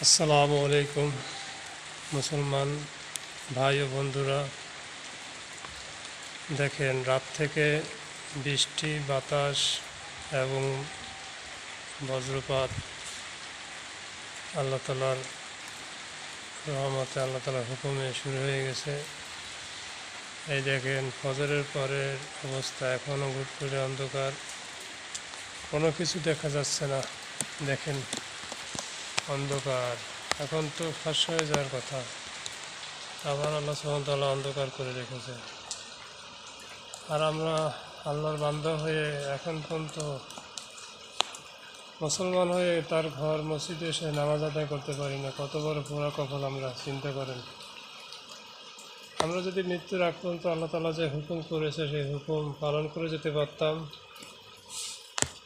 আসসালামু আলাইকুম মুসলমান ভাই ও বন্ধুরা। দেখেন, রাত থেকে বৃষ্টি, বাতাস এবং বজ্রপাত আল্লাহ তালার রহমতে, আল্লাহ তালার হুকুমে শুরু হয়ে গেছে। এই দেখেন, ফজরের পরের অবস্থা এখনও ঘুটঘুটে অন্ধকার, কোনো কিছু দেখা যাচ্ছে না। দেখেন, অন্ধকার, এখন তো ফাঁস হয়ে যাওয়ার কথা, আবার আল্লাহ সুবহানাহু ওয়া তাআলা অন্ধকার করে রেখেছে। আর আমরা আল্লাহর বান্দা হয়ে এখন পর্যন্ত মুসলমান হয়ে তার ঘর মসজিদে এসে নামাজ আদায় করতে পারি না। কত বড় পোড়া কপাল আমরা, চিন্তা করেন। আমরা যদি মৃত্যুর আগ পর্যন্ত আল্লাহ তাআলা যে হুকুম করেছে সেই হুকুম পালন করে যেতে পারতাম,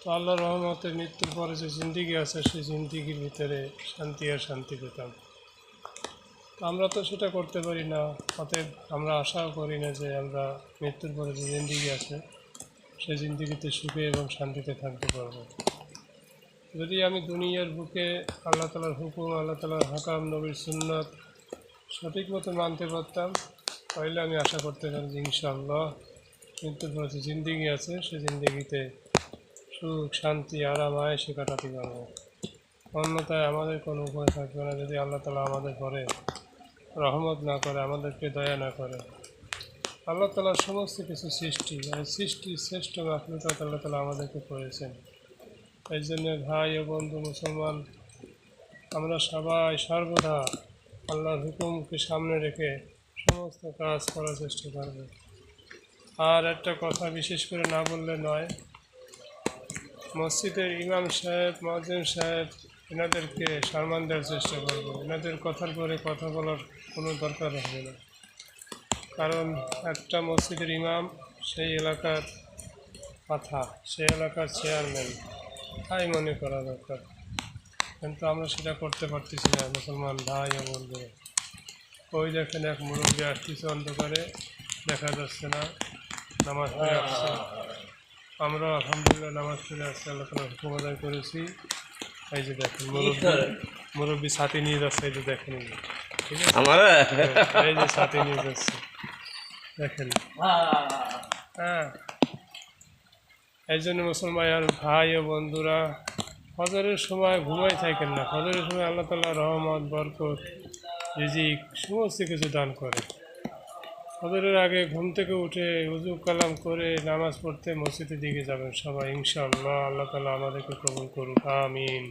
তো আল্লাহর রহমতে মৃত্যুর পরে যে জিন্দিগি আছে সেই জিন্দিগির ভিতরে শান্তি আর শান্তি পেতাম। আমরা তো সেটা করতে পারি না, অতএব আমরা আশাও করি না যে আমরা মৃত্যুর পরে যে জিন্দিগি আছে সেই জিন্দিগিতে সুখে এবং শান্তিতে থাকতে পারবো। যদি আমি দুনিয়ার বুকে আল্লাহ তালার হুকুম, আল্লাহ তালার হাকাম, নবীর সুন্নত সঠিক মতো মানতে পারতাম, তাহলে আমি আশা করতে পারি যে ইনশাআল্লাহ মৃত্যুর পরে যে জিন্দিগি আছে সেই জিন্দিগিতে সুখ, শান্তি, আরাম, আয়েশে কাটাতে পারবো। অন্যথায় আমাদের কোনো উপায় থাকবে না যদি আল্লাহ তালা আমাদের পরে রহমত না করে, আমাদেরকে দয়া না করে। আল্লাহ তালার সমস্ত কিছু সৃষ্টি, আর সৃষ্টির শ্রেষ্ঠ মাখলুকাত আল্লাহ তালা আমাদেরকে করেছেন। এই জন্য ভাই ও বন্ধু মুসলমান, আমরা সবাই সর্বদা আল্লাহর হুকুমকে সামনে রেখে সমস্ত কাজ করার চেষ্টা করব। আর একটা কথা বিশেষ করে না বললে নয়, মসজিদের ইমাম সাহেব, মুয়াজ্জিন সাহেব, এনাদেরকে সম্মান দেওয়ার চেষ্টা করব। এনাদের কথার পরে কথা বলার কোনো দরকার হবে না, কারণ একটা মসজিদের ইমাম সেই এলাকার কথা, সেই এলাকার চেয়ারম্যান, তাই মনে করা দরকার। কিন্তু আমরা সেটা করতে পারতেছি না মুসলমান ভাই ও বন্ধুরা। ওই দেখেন, এক মুরব্বী আসতেছে অন্ধকারে, দেখা যাচ্ছে না, নামাজ পড়ে আসছে। আমরা আলহামদুলিল্লাহ নামাজ পড়ে আসছি, আল্লাহ তাআলার হুকুম আদায় করেছি। এই যে দেখেন, মুরব্বী ছাতি নিয়ে যাচ্ছে, এই যে দেখেন, ঠিক আছে, এই যে ছাতি নিয়ে যাচ্ছে, দেখেন। হ্যাঁ, এই জন্য মুসলমান আর ভাই ও বন্ধুরা, ফজরের সময় ঘুমাই থাকেন না। ফজরের সময় আল্লাহ তাআলা রহমত, বরকত, রিজিক সমস্ত কিছু দান করে। ফজরের আগে ঘুম থেকে উঠে উযু কালাম করে নামাজ পড়তে মসজিদের দিকে যাবেন সবাই ইনশাআল্লাহ। আল্লাহ তাআলা আমাদেরকে কবুল করুক, আমিন।